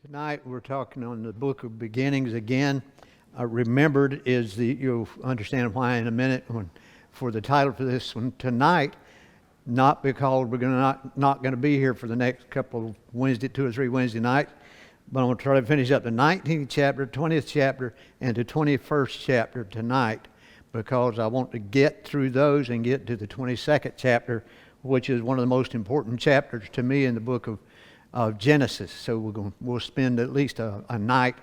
Tonight we're talking on the book of beginnings again. Remembered is you'll understand why in a minute for the title for this one tonight, not because we're not going to be here for the next couple of two or three Wednesday nights, but I'm going to try to finish up the 19th chapter, 20th chapter, and the 21st chapter tonight, because I want to get through those and get to the 22nd chapter, which is one of the most important chapters to me in the book of Genesis. So we'll spend at least a night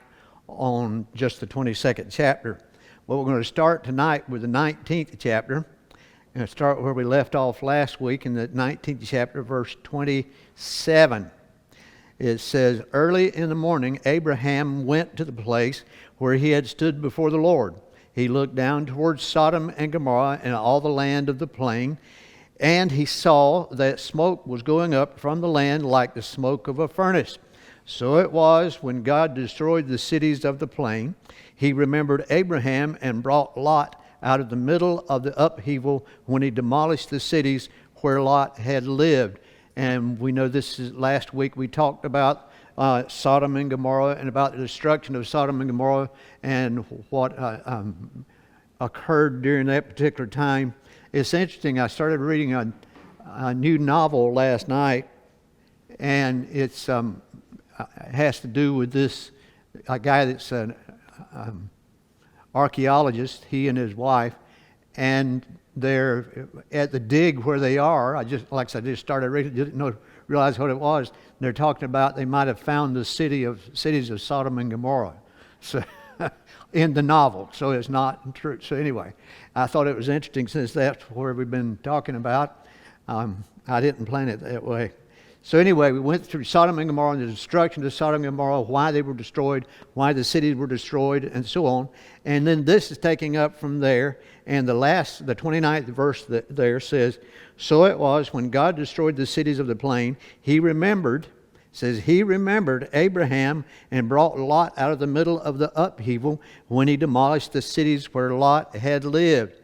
on just the 22nd chapter. Well, we're going to start tonight with the 19th chapter, and start where we left off last week in the 19th chapter, verse 27. It says, "Early in the morning, Abraham went to the place where he had stood before the Lord. He looked down towards Sodom and Gomorrah and all the land of the plain, and he saw that smoke was going up from the land like the smoke of a furnace. So it was, when God destroyed the cities of the plain, he remembered Abraham and brought Lot out of the middle of the upheaval when he demolished the cities where Lot had lived." And we know this is last week we talked about Sodom and Gomorrah and about the destruction of Sodom and Gomorrah and what occurred during that particular time. It's interesting, I started reading a new novel last night, and it has to do with a guy that's an archaeologist, he and his wife, and they're at the dig where they are. I just started reading, didn't realize what it was. They're talking about they might have found the cities of Sodom and Gomorrah. So in the novel, so it's not true. So anyway, I thought it was interesting since that's where we've been talking about. I didn't plan it that way. So anyway, we went through Sodom and Gomorrah and the destruction of Sodom and Gomorrah, why they were destroyed, why the cities were destroyed, and so on. And then this is taking up from there, and the 29th verse there says, "So it was, when God destroyed the cities of the plain, he remembered Abraham and brought Lot out of the middle of the upheaval when he demolished the cities where Lot had lived." It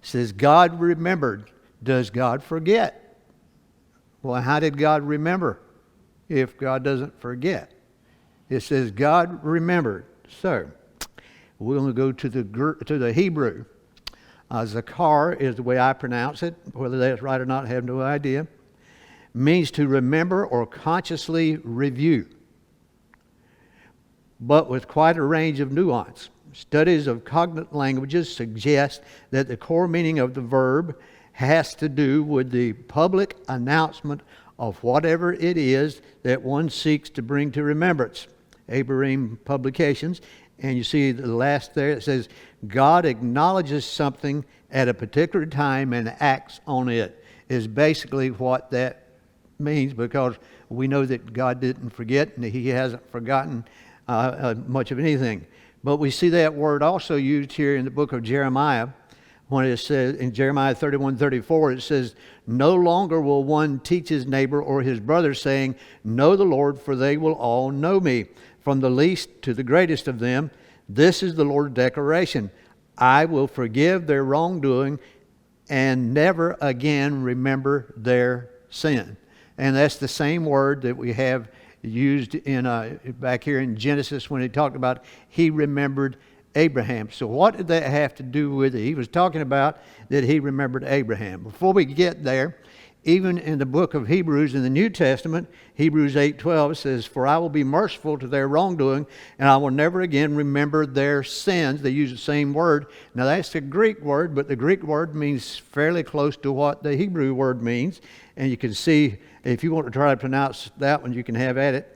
says God remembered. Does God forget? Well, how did God remember if God doesn't forget? It says God remembered. So we're going to go to the Hebrew. Zakar is the way I pronounce it. Whether that's right or not, I have no idea. Means to remember or consciously review, but with quite a range of nuance. Studies of cognate languages suggest that the core meaning of the verb has to do with the public announcement of whatever it is that one seeks to bring to remembrance. Abraham Publications, and you see the last there, it says, God acknowledges something at a particular time and acts on it, is basically what that means, because we know that God didn't forget and he hasn't forgotten much of anything. But we see that word also used here in the book of Jeremiah, when it says in Jeremiah 31:34, it says, "No longer will one teach his neighbor or his brother, saying, 'Know the Lord, for they will all know me, from the least to the greatest of them.' This is the Lord's declaration. I will forgive their wrongdoing and never again remember their sin." And that's the same word that we have used back here in Genesis when he talked about he remembered Abraham. So what did that have to do with it? He was talking about that he remembered Abraham. Before we get there, even in the book of Hebrews in the New Testament, Hebrews 8:12 says, "For I will be merciful to their wrongdoing, and I will never again remember their sins." They use the same word. Now that's the Greek word, but the Greek word means fairly close to what the Hebrew word means. And you can see, if you want to try to pronounce that one, you can have at it.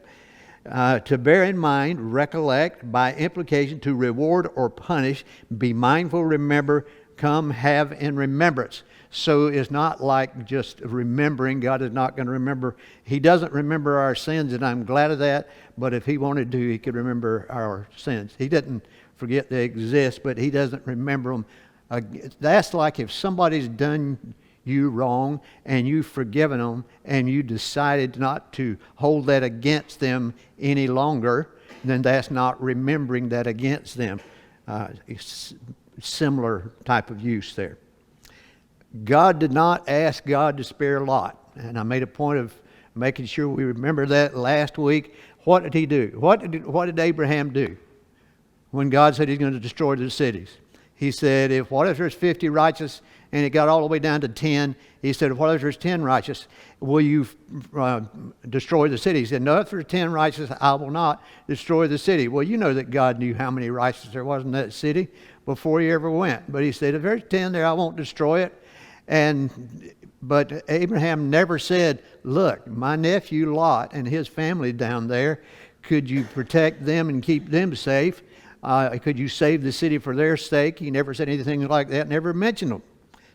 To bear in mind, recollect, by implication to reward or punish, be mindful, remember, come, have in remembrance. So it's not like just remembering. God is not going to remember. He doesn't remember our sins, and I'm glad of that. But if he wanted to, he could remember our sins. He doesn't forget they exist, but he doesn't remember them. That's like if somebody's done you wrong and you've forgiven them and you decided not to hold that against them any longer, then that's not remembering that against them. Similar type of use there. God did not ask God to spare Lot, and I made a point of making sure we remember that last week. What did he do? What did Abraham do when God said he's going to destroy the cities? He said, what if there's 50 righteous and it got all the way down to 10? He said, what if there's 10 righteous? Will you destroy the city? He said, no, if there's 10 righteous, I will not destroy the city. Well, you know that God knew how many righteous there was in that city before he ever went. But he said, if there's 10 there, I won't destroy it. But Abraham never said, look, my nephew Lot and his family down there, could you protect them and keep them safe? Could you save the city for their sake? He never said anything like that, never mentioned them.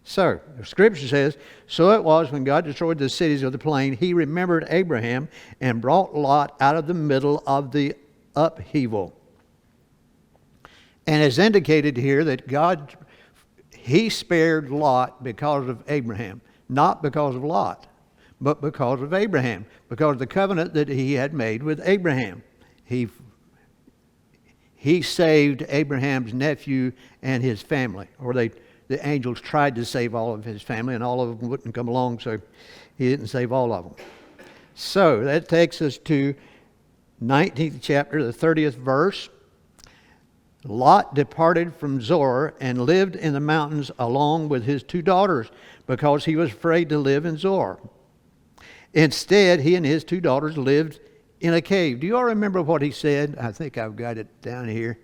So, the scripture says, so it was when God destroyed the cities of the plain, he remembered Abraham and brought Lot out of the middle of the upheaval. And it's indicated here that he spared Lot because of Abraham. Not because of Lot, but because of Abraham. Because of the covenant that he had made with Abraham. He saved Abraham's nephew and his family. Or the angels tried to save all of his family, and all of them wouldn't come along, so he didn't save all of them. So that takes us to 19th chapter, the 30th verse. Lot departed from Zoar and lived in the mountains along with his 2 daughters because he was afraid to live in Zoar. Instead, he and his 2 daughters lived in a cave. Do you all remember what he said? I think I've got it down here.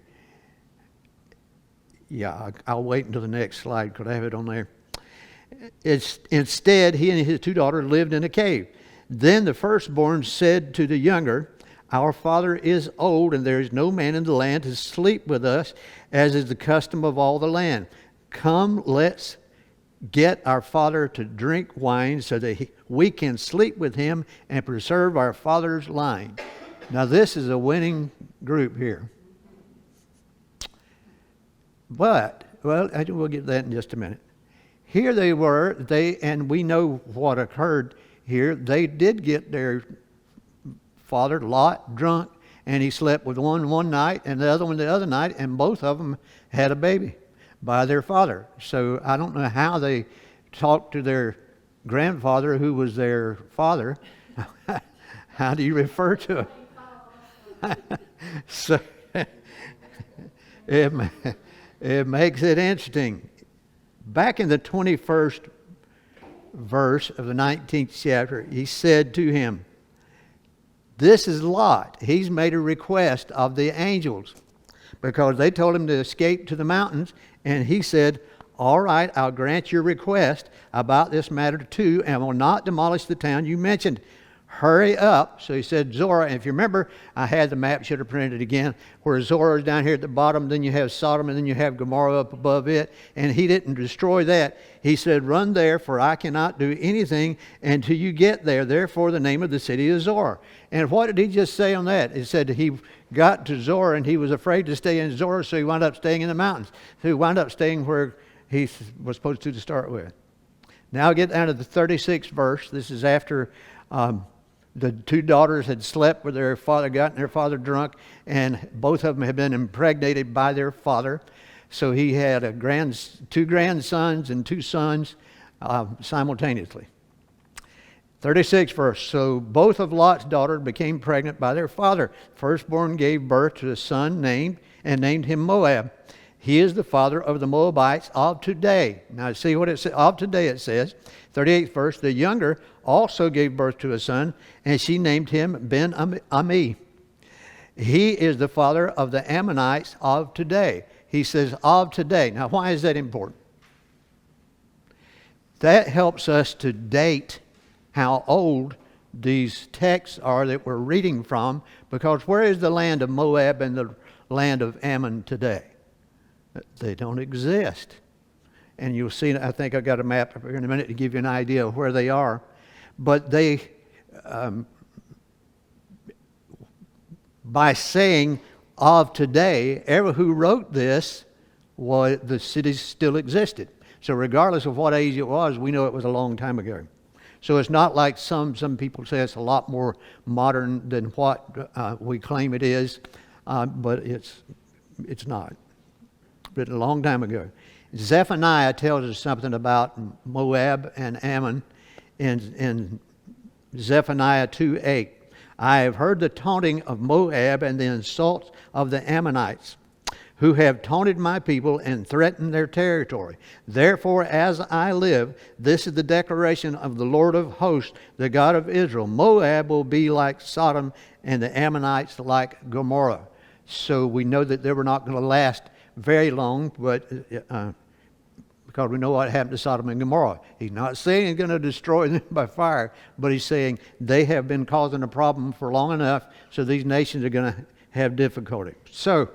Yeah, I'll wait until the next slide because I have it on there. Instead, he and his 2 daughters lived in a cave. Then the firstborn said to the younger, our father is old, and there is no man in the land to sleep with us, as is the custom of all the land. Come, let's get our father to drink wine so that we can sleep with him and preserve our father's line. Now, this is a winning group here. But, well, we'll get to that in just a minute. Here they were, and we know what occurred here. They did get their father, Lot, drunk, and he slept with one night and the other one the other night, and both of them had a baby by their father. So I don't know how they talked to their grandfather, who was their father. How do you refer to him? So it makes it interesting. Back in the 21st verse of the 19th chapter, he said to him, this is Lot. He's made a request of the angels because they told him to escape to the mountains. And he said, all right, I'll grant your request about this matter too, and will not demolish the town you mentioned. Hurry up. So he said, Zoar. And if you remember, I had the map, should have printed it again, where Zoar is down here at the bottom, then you have Sodom, and then you have Gomorrah up above it. And he didn't destroy that. He said, run there, for I cannot do anything until you get there. Therefore, the name of the city is Zoar. And what did he just say on that? He said he got to Zoar, and he was afraid to stay in Zoar, so he wound up staying in the mountains. So he wound up staying where he was supposed to start with. Now get down to the 36th verse. This is after the 2 daughters had slept with their father, gotten their father drunk, and both of them had been impregnated by their father. So he had 2 grandsons and 2 sons simultaneously. 36th verse. So both of Lot's daughters became pregnant by their father. Firstborn gave birth to a son named him Moab. He is the father of the Moabites of today. Now see what it says. Of today it says. 38th verse. The younger also gave birth to a son, and she named him Ben-Ami. He is the father of the Ammonites of today. He says of today. Now why is that important? That helps us to date how old these texts are that we're reading from, because where is the land of Moab and the land of Ammon today? They don't exist. And you'll see, I think I've got a map here in a minute to give you an idea of where they are. But they, by saying of today, everyone who wrote this, the cities still existed. So regardless of what age it was, we know it was a long time ago. So it's not like some people say it's a lot more modern than what we claim it is, but it's not. But a long time ago. Zephaniah tells us something about Moab and Ammon in Zephaniah 2:8. I have heard the taunting of Moab and the insults of the Ammonites, who have taunted my people and threatened their territory. Therefore, as I live, this is the declaration of the Lord of hosts, the God of Israel. Moab will be like Sodom and the Ammonites like Gomorrah. So we know that they were not going to last very long, but because we know what happened to Sodom and Gomorrah. He's not saying he's going to destroy them by fire, but he's saying they have been causing a problem for long enough, so these nations are going to have difficulty. So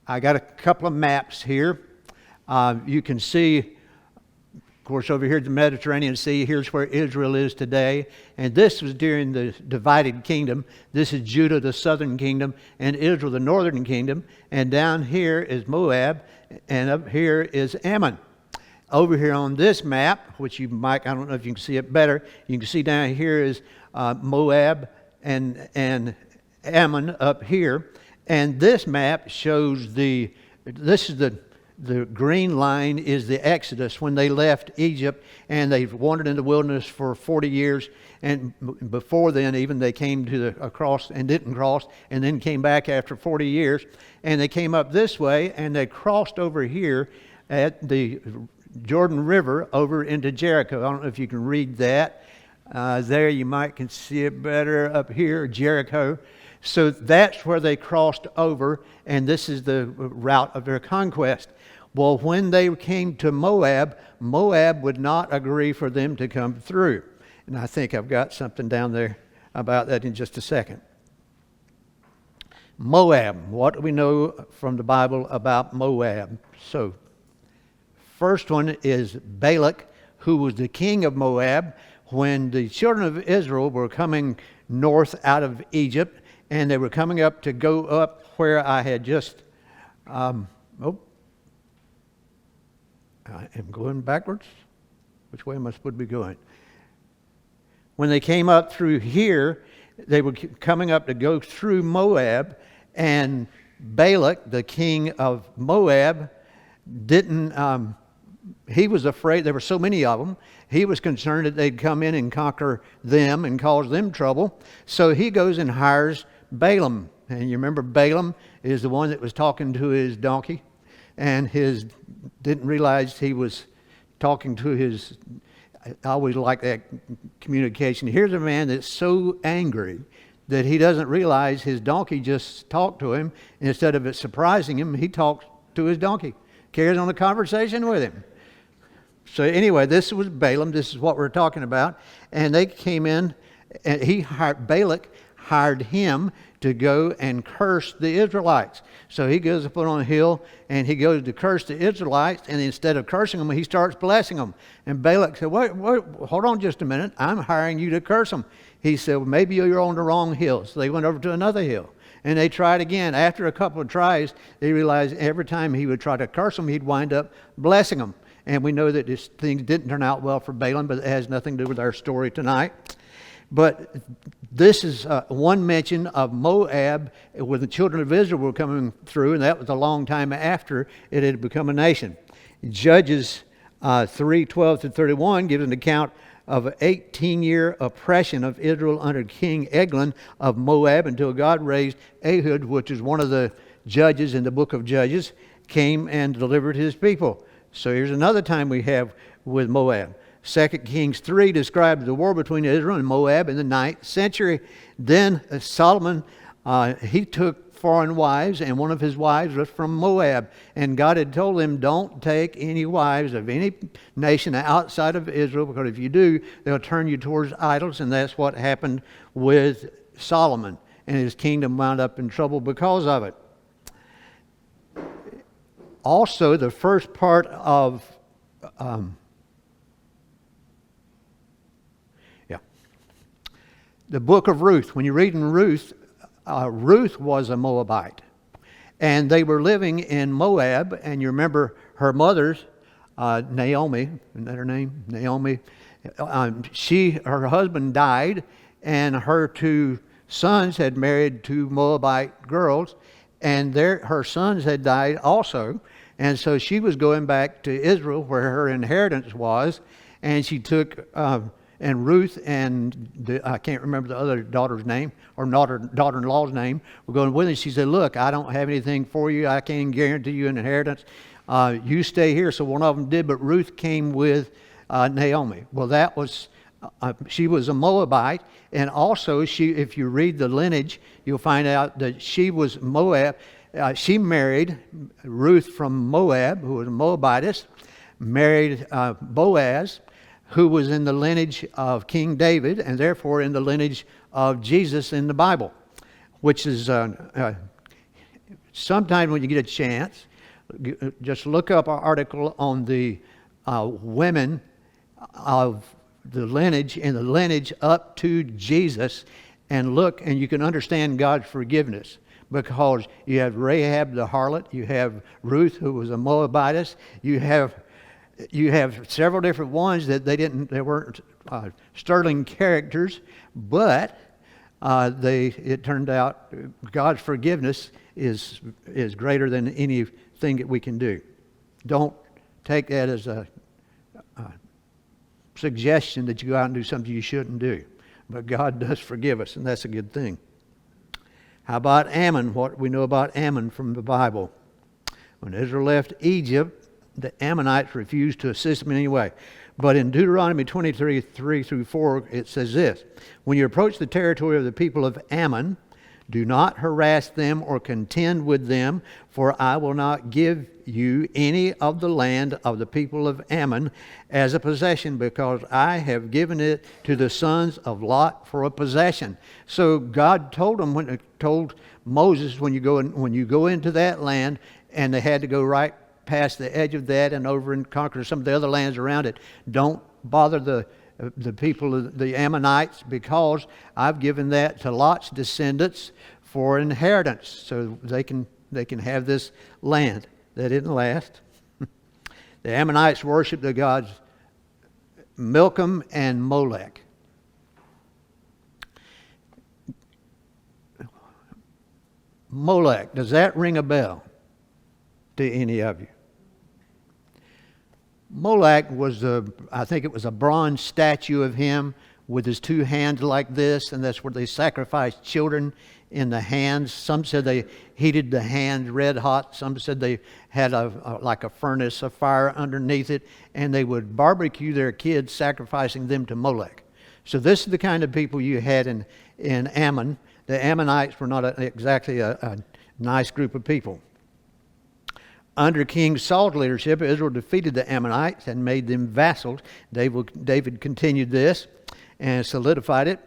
I got a couple of maps here. You can see, of course, over here the Mediterranean Sea. Here's where Israel is today. And this was during the divided kingdom. This is Judah, the southern kingdom, and Israel, the northern kingdom. And down here is Moab, and up here is Ammon. Over here on this map, which you might, I don't know if you can see it better, you can see down here is Moab and Ammon up here. And this map shows this is the green line is the Exodus, when they left Egypt and they wandered in the wilderness for 40 years. And before then, even they came to across and didn't cross, and then came back after 40 years. And they came up this way and they crossed over here at the Jordan River over into Jericho. I don't know if you can read that. There you might can see it better up here, Jericho. So that's where they crossed over, and this is the route of their conquest. Well, when they came to Moab, Moab would not agree for them to come through. And I think I've got something down there about that in just a second. Moab, what do we know from the Bible about Moab? So, first one is Balak, who was the king of Moab when the children of Israel were coming north out of Egypt, and they were coming up to go up where I had just, I am going backwards. Which way am I supposed to be going? When they came up through here, they were coming up to go through Moab, and Balak, the king of Moab, didn't, he was afraid, there were so many of them, he was concerned that they'd come in and conquer them and cause them trouble. So he goes and hires Balaam. And you remember Balaam is the one that was talking to his donkey, and didn't realize he was talking to his, I always like that communication. Here's a man that's so angry that he doesn't realize his donkey just talked to him. And instead of it surprising him, he talks to his donkey, carries on a conversation with him. So anyway, this was Balaam. This is what we're talking about. And they came in, and Balak hired him to go and curse the Israelites. So he goes up on a hill and he goes to curse the Israelites, and instead of cursing them, he starts blessing them. And Balak said, wait, hold on just a minute. I'm hiring you to curse them. He said, well, maybe you're on the wrong hill. So they went over to another hill. And they tried again. After a couple of tries, they realized every time he would try to curse them, he'd wind up blessing them. And we know that things didn't turn out well for Balaam, but it has nothing to do with our story tonight. But this is one mention of Moab when the children of Israel were coming through, and that was a long time after it had become a nation. Judges 3:12-31 gives an account of an 18-year oppression of Israel under King Eglon of Moab until God raised Ehud, which is one of the judges in the book of Judges, came and delivered his people. So here's another time we have with Moab. 2 Kings 3 describes the war between Israel and Moab in the 9th century. Then Solomon, he took foreign wives, and one of his wives was from Moab. And God had told him, don't take any wives of any nation outside of Israel, because if you do, they'll turn you towards idols. And that's what happened with Solomon. And his kingdom wound up in trouble because of it. Also, the first part of the book of Ruth. When you're reading Ruth, Ruth was a Moabite. And they were living in Moab. And you remember her mother's, Naomi, isn't that her name? Naomi. Her husband died, and her two sons had married two Moabite girls. And her sons had died also. And so she was going back to Israel, where her inheritance was. And she took... and Ruth and I can't remember the other daughter's name, or daughter-in-law's name, were going with her. She said, look, I don't have anything for you. I can't guarantee you an inheritance. You stay here. So one of them did, but Ruth came with Naomi. Well, that was, she was a Moabite, and also if you read the lineage, you'll find out that she was Moab. She married Ruth from Moab, who was a Moabitess, married Boaz, who was in the lineage of King David, and therefore in the lineage of Jesus in the Bible, which is sometime when you get a chance, just look up an article on the women of the lineage and the lineage up to Jesus, and look, and you can understand God's forgiveness, because you have Rahab the harlot, you have Ruth, who was a Moabitess, you have several different ones that they weren't sterling characters, but it turned out God's forgiveness is greater than anything that we can do. Don't take that as a suggestion that you go out and do something you shouldn't do. But God does forgive us, and that's a good thing. How about Ammon? What we know about Ammon from the Bible? When Israel left Egypt, the Ammonites refused to assist them in any way. But in Deuteronomy 23, 3-4, it says this: when you approach the territory of the people of Ammon, do not harass them or contend with them, for I will not give you any of the land of the people of Ammon as a possession, because I have given it to the sons of Lot for a possession. So God told Moses, when you go into that land, and they had to go right past the edge of that and over and conquer some of the other lands around it, don't bother the people of the Ammonites, because I've given that to Lot's descendants for inheritance, so they can have this land. That didn't last. The Ammonites worshiped the gods Milcom and Molech. Molech, does that ring a bell to any of you? Molech was I think it was a bronze statue of him with his two hands like this, and that's where they sacrificed children in the hands. Some said they heated the hands red hot. Some said they had like a furnace of fire underneath it, and they would barbecue their kids, sacrificing them to Molech. So this is the kind of people you had in Ammon. The Ammonites were not exactly a nice group of people. Under King Saul's leadership, Israel defeated the Ammonites and made them vassals. David continued this and solidified it.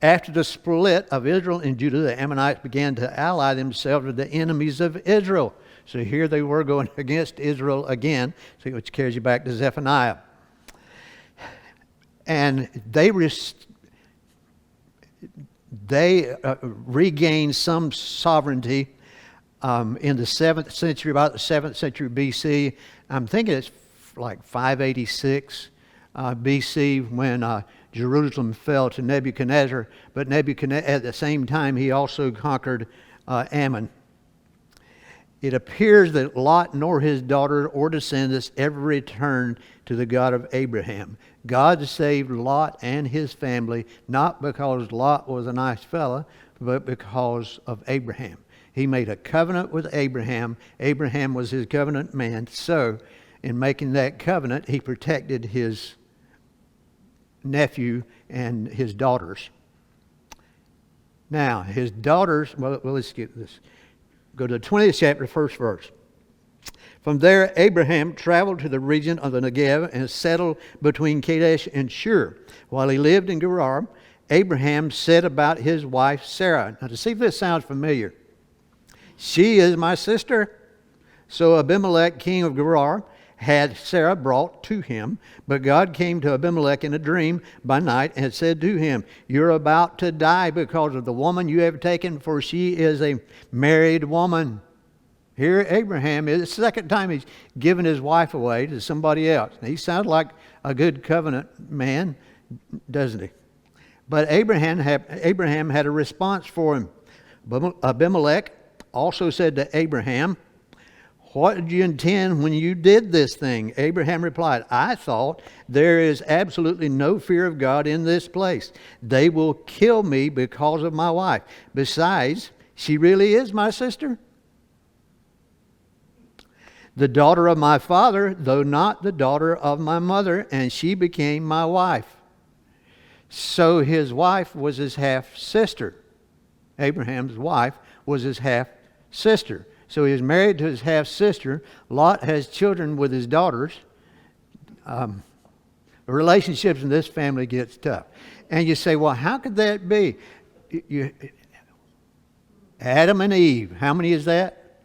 After the split of Israel and Judah, the Ammonites began to ally themselves with the enemies of Israel. So here they were going against Israel again, which carries you back to Zephaniah. And they regained some sovereignty in the 7th century, about the 7th century BC. I'm thinking it's like 586 BC when Jerusalem fell to Nebuchadnezzar. But Nebuchadnezzar, at the same time, he also conquered Ammon. It appears that Lot nor his daughter or descendants ever returned to the God of Abraham. God saved Lot and his family, not because Lot was a nice fella, but because of Abraham. He made a covenant with Abraham. Abraham was his covenant man. So, in making that covenant, he protected his nephew and his daughters. Now, his daughters, well, let's skip this. Go to the 20th chapter, first verse. From there, Abraham traveled to the region of the Negev and settled between Kadesh and Shur. While he lived in Gerar, Abraham said about his wife Sarah. Now, to see if this sounds familiar. She is my sister. So Abimelech, king of Gerar, had Sarah brought to him. But God came to Abimelech in a dream by night and said to him, "You're about to die because of the woman you have taken, for she is a married woman." Here Abraham is, the second time he's given his wife away to somebody else. Now, he sounds like a good covenant man, doesn't he? But Abraham had a response for him. Abimelech also said to Abraham, what did you intend when you did this thing? Abraham replied, I thought, there is absolutely no fear of God in this place. They will kill me because of my wife. Besides, she really is my sister, the daughter of my father, though not the daughter of my mother, and she became my wife. So his wife was his half-sister. Abraham's wife was his half-sister. So he was married to his half-sister. Lot has children with his daughters. The relationships in this family gets tough. And you say, well, how could that be? Adam and Eve, how many is that?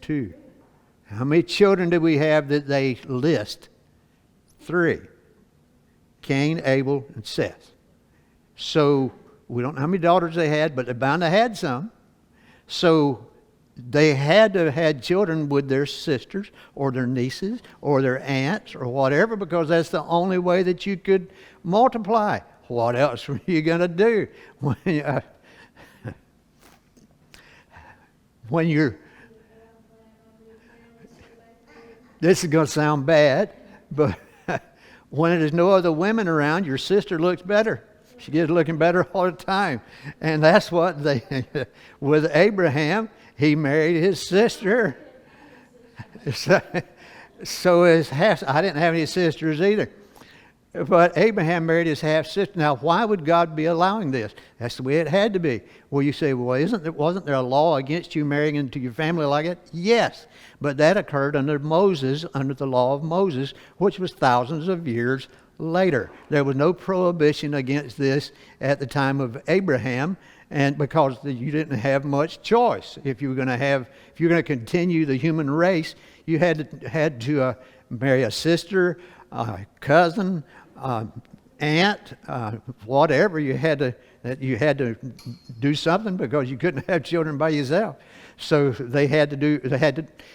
2. How many children do we have that they list? 3. Cain, Abel, and Seth. So we don't know how many daughters they had, but they're bound to have had some. So they had to have had children with their sisters or their nieces or their aunts or whatever, because that's the only way that you could multiply. What else were you going to do when you're... This is going to sound bad, but when there's no other women around, your sister looks better. She gets looking better all the time. And that's what they... With Abraham, he married his sister. So his half... I didn't have any sisters either. But Abraham married his half-sister. Now, why would God be allowing this? That's the way it had to be. Well, you say, well, wasn't there a law against you marrying into your family like it? Yes. But that occurred under Moses, under the law of Moses, which was thousands of years later. There was no prohibition against this at the time of Abraham, and because you didn't have much choice. If you were going to continue the human race, you had to marry a sister, a cousin, aunt, whatever. You had to do something, because you couldn't have children by yourself. So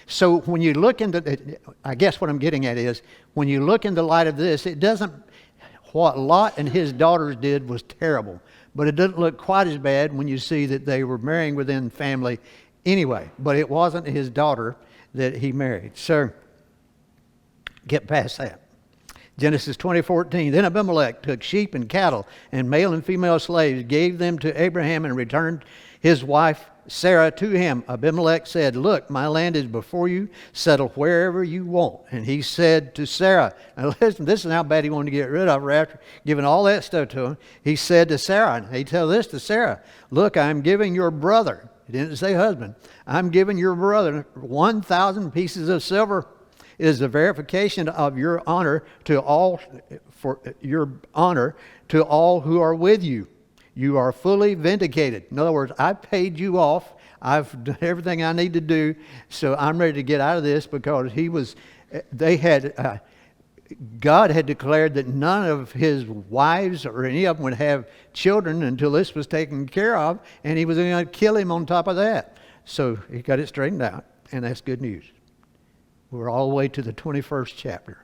so when you look into, I guess what I'm getting at is, when you look in the light of this, what Lot and his daughters did was terrible. But it doesn't look quite as bad when you see that they were marrying within family anyway. But it wasn't his daughter that he married. So get past that. Genesis 20:14. Then Abimelech took sheep and cattle and male and female slaves, gave them to Abraham, and returned his wife Sarah to him. Abimelech said, look, my land is before you. Settle wherever you want. And he said to Sarah, now listen, this is how bad he wanted to get rid of her after giving all that stuff to him. He said to Sarah, and he tell this to Sarah, look, I'm giving your brother, he didn't say husband, I'm giving your brother 1,000 pieces of silver. It is the verification of your honor to all, for your honor to all who are with you. You are fully vindicated. In other words, I paid you off. I've done everything I need to do, so I'm ready to get out of this, because God had declared that none of his wives or any of them would have children until this was taken care of, and he was going to kill him on top of that. So he got it straightened out, and that's good news. We're all the way to the 21st chapter.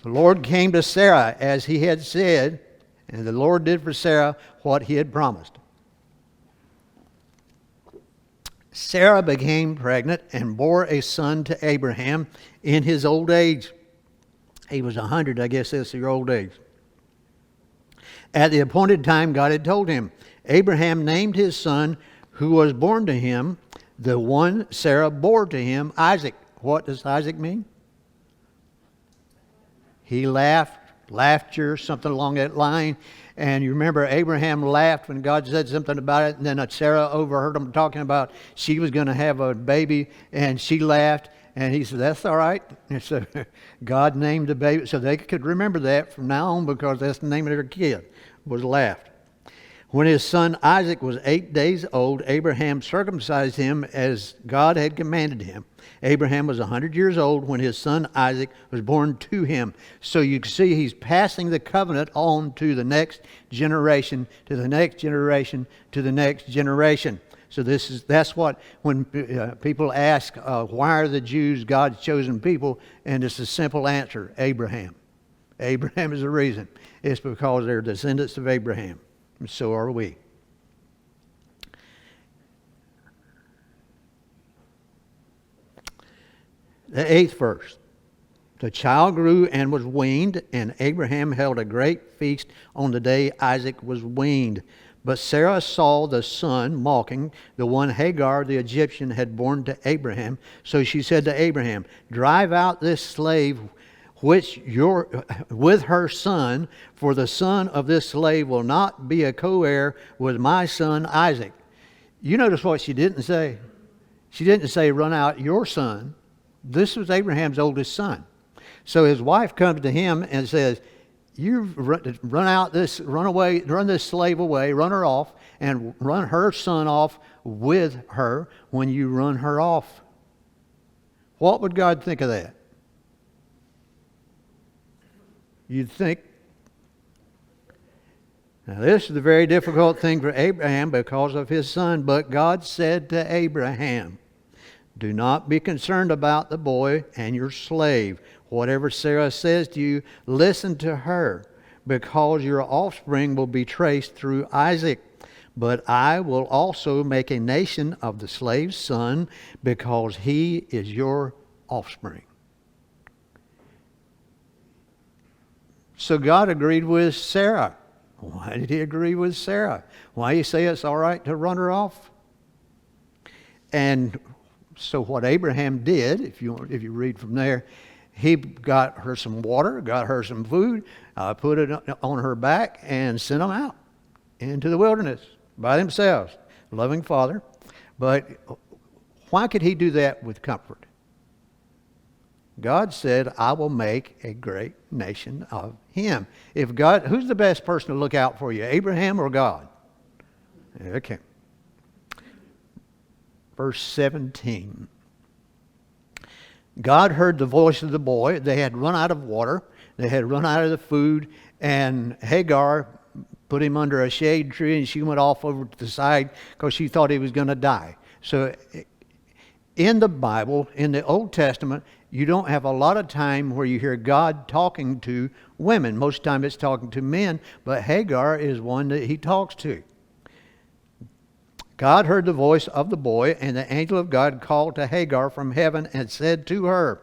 The Lord came to Sarah as he had said, and the Lord did for Sarah what he had promised. Sarah became pregnant and bore a son to Abraham in his old age. He was 100, I guess that's your old age. At the appointed time, God had told him. Abraham named his son, who was born to him, the one Sarah bore to him, Isaac. What does Isaac mean? He laughed, laughter, something along that line. And you remember Abraham laughed when God said something about it, and then Sarah overheard him talking about she was going to have a baby, and she laughed, and he said, that's all right. And so God named the baby, so they could remember that from now on, because that's the name of their kid, was laughed. When his son Isaac was 8 days old, Abraham circumcised him as God had commanded him. Abraham was 100 years old when his son Isaac was born to him. So you can see he's passing the covenant on to the next generation, to the next generation, to the next generation. So that's what, when people ask, why are the Jews God's chosen people? And it's a simple answer, Abraham. Abraham is the reason. It's because they're descendants of Abraham. And so are we. The 8th verse. The child grew and was weaned, and Abraham held a great feast on the day Isaac was weaned. But Sarah saw the son mocking, the one Hagar the Egyptian had borne to Abraham. So she said to Abraham, drive out this slave with her son, for the son of this slave will not be a co-heir with my son Isaac. You notice what she didn't say. She didn't say, run out your son. This was Abraham's oldest son. So his wife comes to him and says, you run this slave away, run her off, and run her son off with her when you run her off. What would God think of that? You'd think. Now this is the very difficult thing for Abraham because of his son. But God said to Abraham, do not be concerned about the boy and your slave. Whatever Sarah says to you, listen to her, because your offspring will be traced through Isaac. But I will also make a nation of the slave's son, because he is your offspring. So God agreed with Sarah. Why did he agree with Sarah? Why you say it's all right to run her off? And so what Abraham did, if you read from there, he got her some water, got her some food, put it on her back, and sent them out into the wilderness by themselves. Loving father. But why could he do that with comfort? God said, I will make a great nation of him. If God, who's the best person to look out for you, Abraham or God? Okay. Verse 17. God heard the voice of the boy. They had run out of water. They had run out of the food. And Hagar put him under a shade tree, and she went off over to the side because she thought he was going to die. So in the Bible, in the Old Testament, you don't have a lot of time where you hear God talking to women. Most of the time it's talking to men, but Hagar is one that he talks to. God heard the voice of the boy, and the angel of God called to Hagar from heaven and said to her,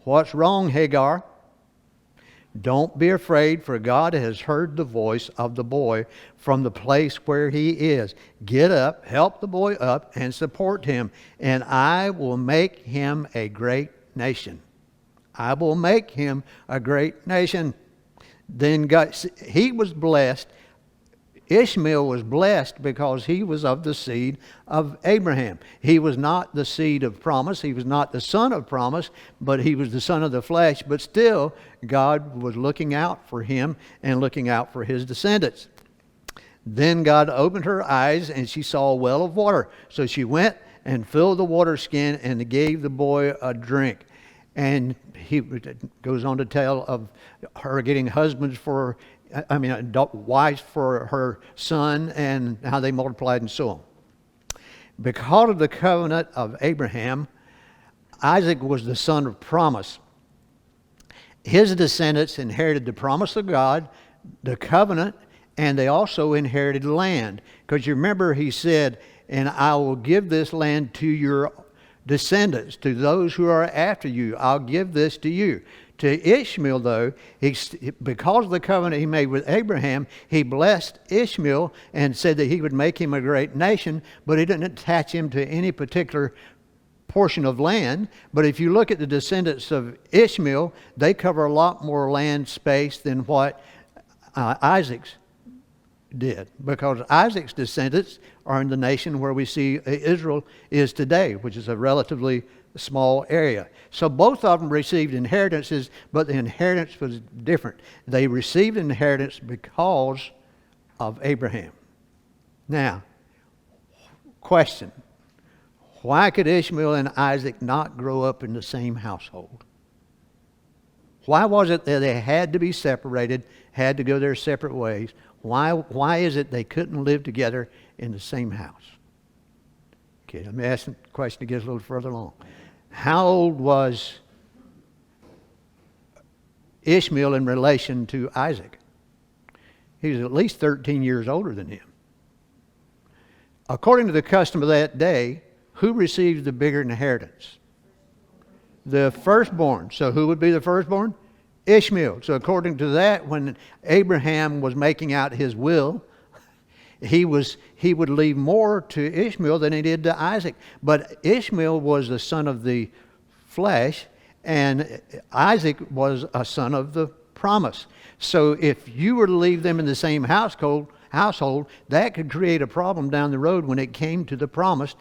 what's wrong, Hagar? Don't be afraid, for God has heard the voice of the boy from the place where he is. Get up, help the boy up, and support him, and I will make him a great nation. I will make him a great nation. Then God, he was blessed. Ishmael was blessed because he was of the seed of Abraham. He was not the seed of promise. He was not the son of promise, but he was the son of the flesh. But still, God was looking out for him and looking out for his descendants. Then God opened her eyes, and she saw a well of water. So she went and filled the water skin and gave the boy a drink. And he goes on to tell of her getting wives for her son, and how they multiplied and so on. Because of the covenant of Abraham, Isaac was the son of promise. His descendants inherited the promise of God, the covenant, and they also inherited land. Because you remember he said, and I will give this land to your descendants, to those who are after you. I'll give this to you. To Ishmael, though, because of the covenant he made with Abraham, he blessed Ishmael and said that he would make him a great nation, but he didn't attach him to any particular portion of land. But if you look at the descendants of Ishmael, they cover a lot more land space than what Isaac's did, because Isaac's descendants are in the nation where we see Israel is today, which is a relatively small area. So both of them received inheritances, but the inheritance was different. They received inheritance because of Abraham. Now, question. Why could Ishmael and Isaac not grow up in the same household? Why was it that they had to be separated, had to go their separate ways? Why is it they couldn't live together in the same house? Okay, let me ask the question to get a little further along. How old was Ishmael in relation to Isaac? He was at least 13 years older than him. According to the custom of that day, who received the bigger inheritance? The firstborn. So who would be the firstborn? Ishmael. So according to that, when Abraham was making out his will, he would leave more to Ishmael than he did to Isaac. But Ishmael was the son of the flesh, and Isaac was a son of the promise. So if you were to leave them in the same household, that could create a problem down the road when it came to the promised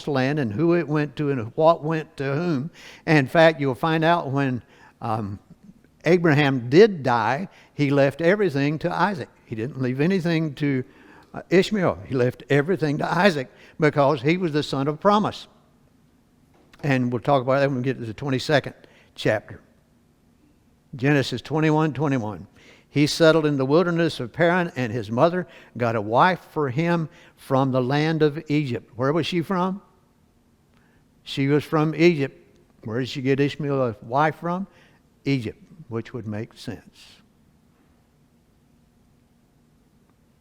land, and who it went to and what went to whom. And in fact, you'll find out when Abraham did die, he left everything to Isaac. He didn't leave anything to Ishmael. He left everything to Isaac because he was the son of promise. And we'll talk about that when we get to the 22nd chapter. Genesis 21:21. He settled in the wilderness of Paran, and his mother got a wife for him from the land of Egypt. Where was she from? She was from Egypt. Where did she get Ishmael a wife from? Egypt, which would make sense.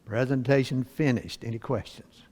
Presentation finished. Any questions?